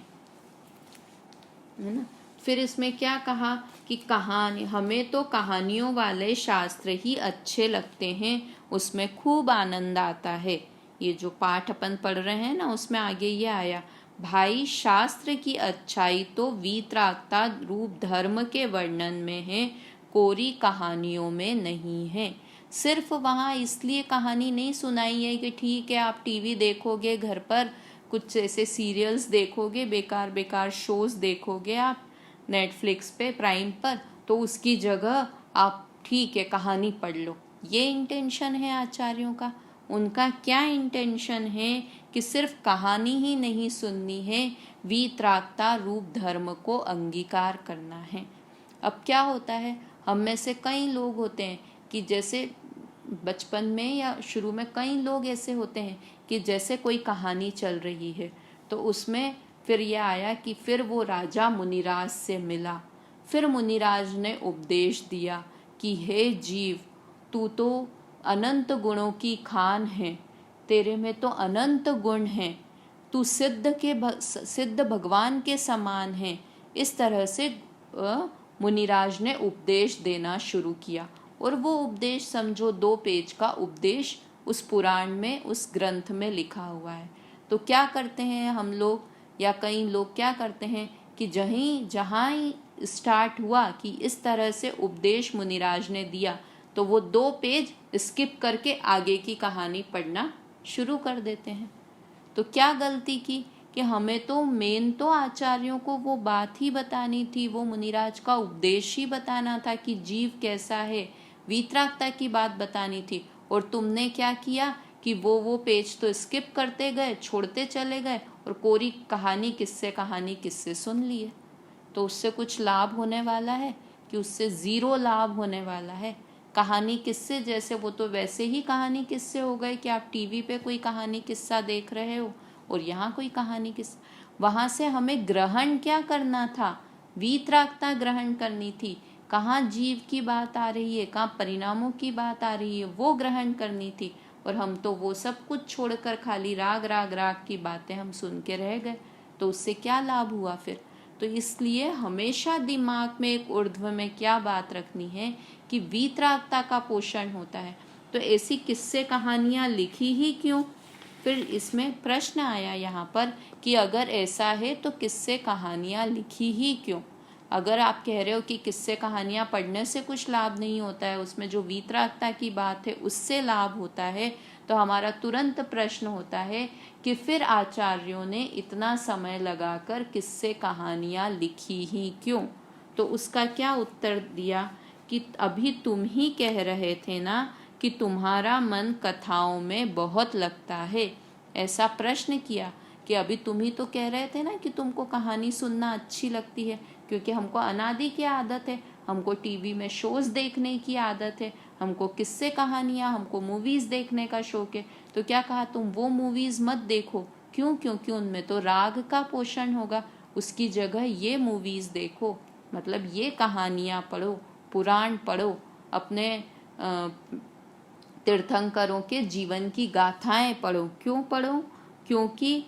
है ना। फिर इसमें क्या कहा कि कहानी, हमें तो कहानियों वाले शास्त्र ही अच्छे लगते हैं, उसमें खूब आनंद आता है। ये जो पाठ अपन पढ़ रहे हैं ना, उसमें आगे ये आया, भाई शास्त्र की अच्छाई तो वीतरागता रूप धर्म के वर्णन में है, कोरी कहानियों में नहीं है। सिर्फ वहाँ इसलिए कहानी नहीं सुनाई है कि ठीक है आप टीवी देखोगे, घर पर कुछ ऐसे सीरियल्स देखोगे, बेकार बेकार शोज देखोगे आप नेटफ्लिक्स पे, प्राइम पर, तो उसकी जगह आप ठीक है कहानी पढ़ लो, ये इंटेंशन है आचार्यों का। उनका क्या इंटेंशन है कि सिर्फ कहानी ही नहीं सुननी है, वीतरागता रूप धर्म को अंगीकार करना है। अब क्या होता है, हम में से कई लोग होते हैं कि जैसे बचपन में या शुरू में कई लोग ऐसे होते हैं कि जैसे कोई कहानी चल रही है तो उसमें फिर यह आया कि फिर वो राजा मुनिराज से मिला, फिर मुनिराज ने उपदेश दिया कि हे जीव, तू तो अनंत गुणों की खान है, तेरे में तो अनंत गुण हैं, तू सिद्ध भगवान के समान है। इस तरह से मुनिराज ने उपदेश देना शुरू किया, और वो उपदेश समझो 2 पेज का उपदेश उस पुराण में, उस ग्रंथ में लिखा हुआ है। तो क्या करते हैं हम लोग, या कई लोग क्या करते हैं कि जहाँ ही स्टार्ट हुआ कि इस तरह से उपदेश मुनिराज ने दिया, तो वो 2 पेज स्किप करके आगे की कहानी पढ़ना शुरू कर देते हैं। तो क्या गलती की कि हमें तो मेन तो आचार्यों को वो बात ही बतानी थी, वो मुनिराज का उपदेश ही बताना था कि जीव कैसा है, वीतरागता की बात बतानी थी। और तुमने क्या किया कि वो पेज तो स्किप करते गए, छोड़ते चले गए, और कोरी कहानी किससे सुन लिए। तो उससे कुछ लाभ होने वाला है कि उससे 0 लाभ होने वाला है। कहानी किस्से जैसे वो तो वैसे ही कहानी किस्से हो गए कि आप टीवी पे कोई कहानी किस्सा देख रहे हो और यहाँ कोई कहानी किस्सा। वहाँ से हमें ग्रहण क्या करना था, वीतरागता ग्रहण करनी थी। कहाँ जीव की बात आ रही है, कहाँ परिणामों की बात आ रही है, वो ग्रहण करनी थी। और हम तो वो सब कुछ छोड़कर खाली राग राग राग की बातें हम सुन के रह गए, तो उससे क्या लाभ हुआ फिर। तो इसलिए हमेशा दिमाग में एक ऊर्ध्व में क्या बात रखनी है कि वीतरागता का पोषण होता है। तो ऐसी किस्से कहानियाँ लिखी ही क्यों। फिर इसमें प्रश्न आया यहाँ पर कि अगर ऐसा है तो किस्से कहानियाँ लिखी ही क्यों। अगर आप कह रहे हो कि किस्से कहानियाँ पढ़ने से कुछ लाभ नहीं होता है, उसमें जो वीतरागता की बात है उससे लाभ होता है, तो हमारा तुरंत प्रश्न होता है कि फिर आचार्यों ने इतना समय लगाकर किस्से कहानियाँ लिखी ही क्यों। तो उसका क्या उत्तर दिया कि अभी तुम ही कह रहे थे ना कि तुम्हारा मन कथाओं में बहुत लगता है। ऐसा प्रश्न किया कि अभी तुम ही तो कह रहे थे ना कि तुमको कहानी सुनना अच्छी लगती है, क्योंकि हमको अनादि की आदत है, हमको टीवी में शोज देखने की आदत है, हमको किस्से कहानियाँ, हमको मूवीज़ देखने का शौक है। तो क्या कहा, तुम वो मूवीज़ मत देखो। क्यों? क्योंकि उनमें तो राग का पोषण होगा। उसकी जगह ये मूवीज़ देखो, मतलब ये कहानियाँ पढ़ो, पुराण पढ़ो, अपने तीर्थंकरों के जीवन की गाथाएं पढ़ो। क्यों पढ़ो? क्योंकि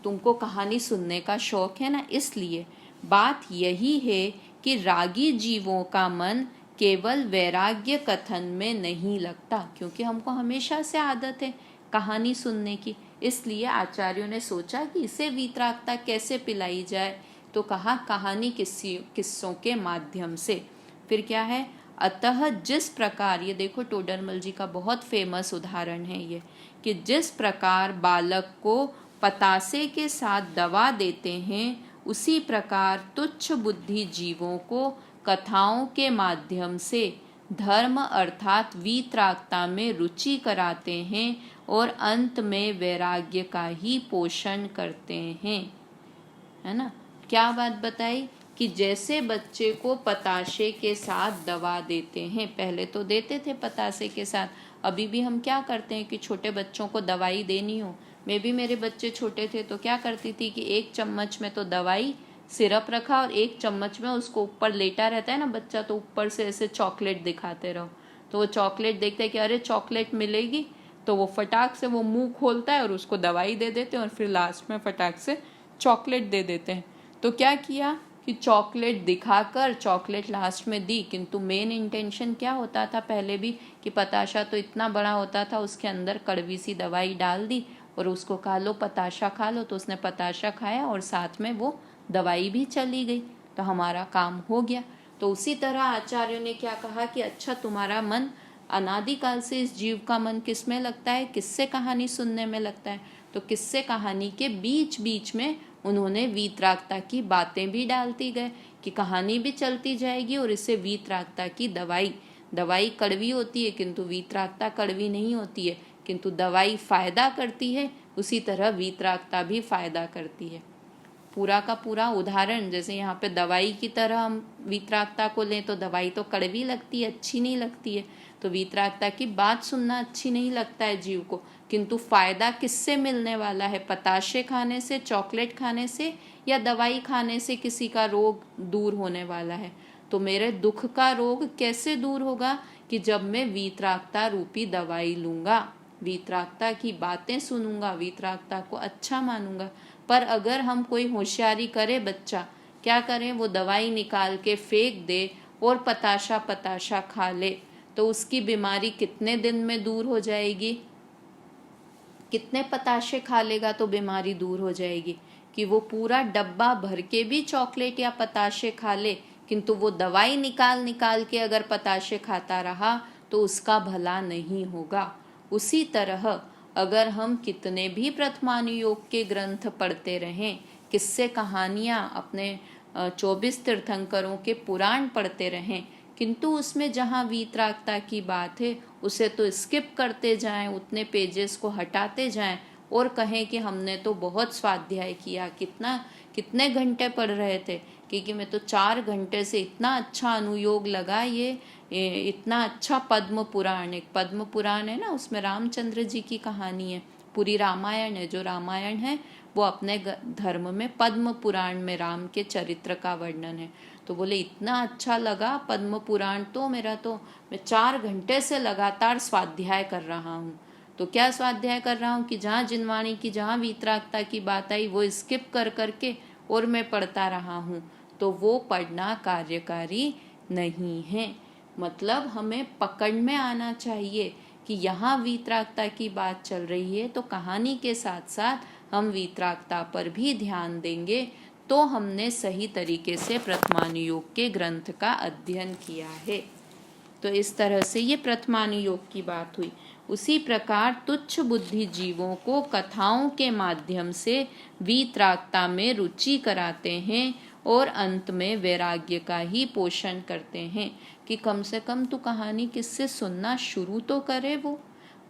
तुमको कहानी सुनने का शौक है ना, इसलिए। बात यही है कि रागी जीवों का मन केवल वैराग्य कथन में नहीं लगता, क्योंकि हमको हमेशा से आदत है कहानी सुनने की। इसलिए आचार्यों ने सोचा कि इसे वीतरागता कैसे पिलाई जाए, तो कहा कहानी किस्सों के माध्यम से। फिर क्या है, अतः जिस प्रकार, ये देखो टोडरमल जी का बहुत फेमस उदाहरण है ये, कि जिस प्रकार बालक को पतासे के साथ दवा देते हैं उसी प्रकार तुच्छ बुद्धि जीवों को कथाओं के माध्यम से धर्म अर्थात वीतरागता में रुचि कराते हैं और अंत में वैराग्य का ही पोषण करते हैं। है ना? क्या बात बताई कि जैसे बच्चे को पताशे के साथ दवा देते हैं, पहले तो देते थे पताशे के साथ, अभी भी हम क्या करते हैं कि छोटे बच्चों को दवाई देनी हो, मैं भी मेरे बच्चे छोटे थे तो क्या करती थी कि 1 चम्मच में तो दवाई सिरप रखा और 1 चम्मच में उसको ऊपर लेटा रहता है ना बच्चा, तो ऊपर से ऐसे चॉकलेट दिखाते रहो, तो वो चॉकलेट देखते हैं कि अरे चॉकलेट मिलेगी, तो वो फटाक से वो मुंह खोलता है और उसको दवाई दे देते हैं और फिर लास्ट में फटाक से चॉकलेट दे देते हैं। तो क्या किया कि चॉकलेट दिखाकर चॉकलेट लास्ट में दी, किंतु मेन इंटेंशन क्या होता था पहले भी कि पताशा तो इतना बड़ा होता था, उसके अंदर कड़वी सी दवाई डाल दी और उसको कहा लो पताशा खा लो, तो उसने पताशा खाया और साथ में वो दवाई भी चली गई, तो हमारा काम हो गया। तो उसी तरह आचार्यों ने क्या कहा कि अच्छा तुम्हारा मन अनादिकाल से इस जीव का मन किस में लगता है, किससे कहानी सुनने में लगता है, तो किससे कहानी के बीच बीच में उन्होंने वीतरागता की बातें भी डालती गए कि कहानी भी चलती जाएगी और इससे वीतरागता की दवाई कड़वी होती है किंतु वीतरागता कड़वी नहीं होती है, किंतु दवाई फायदा करती है, उसी तरह वीतरागता भी फायदा करती है। पूरा का पूरा उदाहरण, जैसे यहाँ पे दवाई की तरह हम वीतरागता को लें तो दवाई तो कड़वी लगती है, अच्छी नहीं लगती है, तो वीतरागता की बात सुनना अच्छी नहीं लगता है जीव को, किंतु फायदा किससे मिलने वाला है, पताशे खाने से, चॉकलेट खाने से, या दवाई खाने से किसी का रोग दूर होने वाला है। तो मेरे दुख का रोग कैसे दूर होगा कि जब मैं वीतरागता रूपी दवाई लूँगा, वीतरागता की बातें सुनूंगा, वीतरागता को अच्छा मानूंगा। पर अगर हम कोई होशियारी करे, बच्चा क्या करें, वो दवाई निकाल के फेंक दे और पताशा खा ले, तो उसकी बीमारी कितने दिन में दूर हो जाएगी? कितने पताशे खा लेगा तो बीमारी दूर हो जाएगी? कि वो पूरा डब्बा भर के भी चॉकलेट या पताशे खा ले, किंतु वो दवाई निकाल के अगर पताशे खाता रहा तो उसका भला नहीं होगा। उसी तरह अगर हम कितने भी प्रथमानुयोग के ग्रंथ पढ़ते रहें, किस्से कहानियाँ अपने 24 तीर्थंकरों के पुराण पढ़ते रहें, किंतु उसमें जहाँ वीतरागता की बात है उसे तो स्किप करते जाएं, उतने पेजेस को हटाते जाएं और कहें कि हमने तो बहुत स्वाध्याय किया, कितने घंटे पढ़ रहे थे, क्योंकि मैं तो 4 घंटे से इतना अच्छा अनुयोग लगा, ये इतना अच्छा पद्म पुराण, एक पद्म पुराण है ना, उसमें रामचंद्र जी की कहानी है, पूरी रामायण है, जो रामायण है वो अपने धर्म में पद्म पुराण में राम के चरित्र का वर्णन है। तो बोले इतना अच्छा लगा पद्म पुराण, तो मैं 4 घंटे से लगातार स्वाध्याय कर रहा हूँ। तो क्या स्वाध्याय कर रहा हूँ कि जहाँ जिनवाणी की, जहाँ वीतरागता की बात आई वो स्किप कर करके और मैं पढ़ता रहा हूँ, तो वो पढ़ना कार्यकारी नहीं है। मतलब हमें पकड़ में आना चाहिए कि यहाँ वीतरागता की बात चल रही है तो कहानी के साथ साथ हम वीतरागता पर भी ध्यान देंगे, तो हमने सही तरीके से प्रथमानुयोग के ग्रंथ का अध्ययन किया है। तो इस तरह से ये प्रथमानुयोग की बात हुई। उसी प्रकार तुच्छ बुद्धि जीवों को कथाओं के माध्यम से वीतरागता में रुचि कराते हैं और अंत में वैराग्य का ही पोषण करते हैं कि कम से कम तू कहानी किससे सुनना शुरू तो करे, वो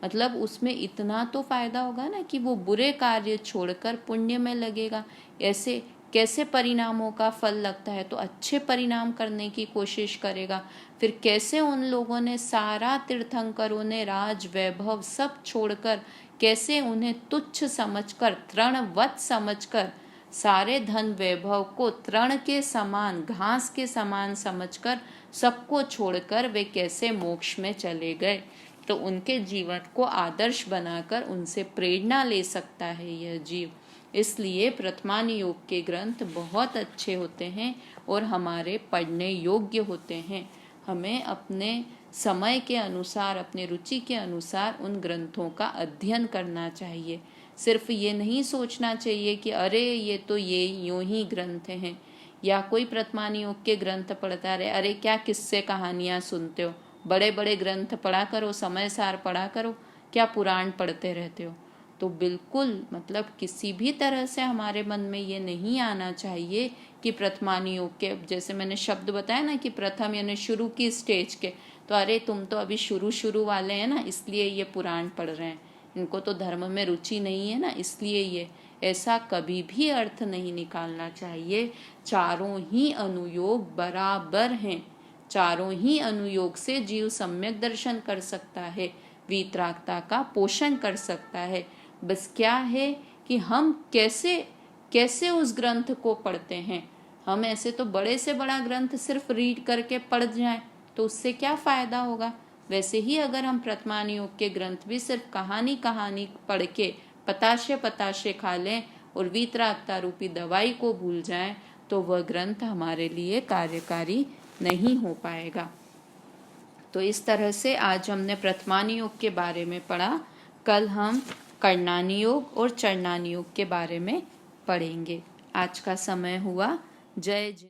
मतलब उसमें इतना तो फायदा होगा ना कि वो बुरे कार्य छोड़कर पुण्य में लगेगा। ऐसे कैसे परिणामों का फल लगता है, तो अच्छे परिणाम करने की कोशिश करेगा। फिर कैसे उन लोगों ने, सारा तीर्थंकरों ने राज वैभव सब छोड़कर, कैसे उन्हें तुच्छ समझकर, तृणवत समझकर, सारे धन वैभव को तृण के समान, घास के समान समझकर सबको छोड़कर वे कैसे मोक्ष में चले गए। तो उनके जीवन को आदर्श बनाकर उनसे प्रेरणा ले सकता है यह जीव। इसलिए प्रथमानुयोग के ग्रंथ बहुत अच्छे होते हैं और हमारे पढ़ने योग्य होते हैं। हमें अपने समय के अनुसार, अपने रुचि के अनुसार उन ग्रंथों का अध्ययन करना चाहिए। सिर्फ ये नहीं सोचना चाहिए कि अरे ये तो ये यूं ही ग्रंथ हैं, या कोई प्रथमानुयोग के ग्रंथ पढ़ता रहे, अरे क्या किस्से कहानियाँ सुनते हो, बड़े बड़े ग्रंथ पढ़ा करो, समय सार पढ़ा करो, क्या पुराण पढ़ते रहते हो। तो बिल्कुल मतलब किसी भी तरह से हमारे मन में ये नहीं आना चाहिए कि प्रथमानी योग के, जैसे मैंने शब्द बताया ना कि प्रथम यानी शुरू की स्टेज के, तो अरे तुम तो अभी शुरू वाले हैं ना, इसलिए ये पुराण पढ़ रहे हैं, इनको तो धर्म में रुचि नहीं है ना, इसलिए ये, ऐसा कभी भी अर्थ नहीं निकालना चाहिए। चारों ही अनुयोग बराबर हैं। चारों ही अनुयोग से जीव सम्यक दर्शन कर सकता है, वीतरागता का पोषण कर सकता है। बस क्या है कि हम कैसे उस ग्रंथ को पढ़ते हैं। हम ऐसे तो बड़े से बड़ा ग्रंथ सिर्फ रीड करके पढ़ जाएं तो उससे क्या फायदा होगा। वैसे ही अगर हम प्रथमान योग के ग्रंथ भी सिर्फ कहानी पढ़ के पताशे खा लें और वीतरागता रूपी दवाई को भूल जाएं तो वह ग्रंथ हमारे लिए कार्यकारी नहीं हो पाएगा। तो इस तरह से आज हमने प्रथमानी योग के बारे में पढ़ा। कल हम कर्णानी योग और चरणानी योग के बारे में पढ़ेंगे। आज का समय हुआ। जय जय।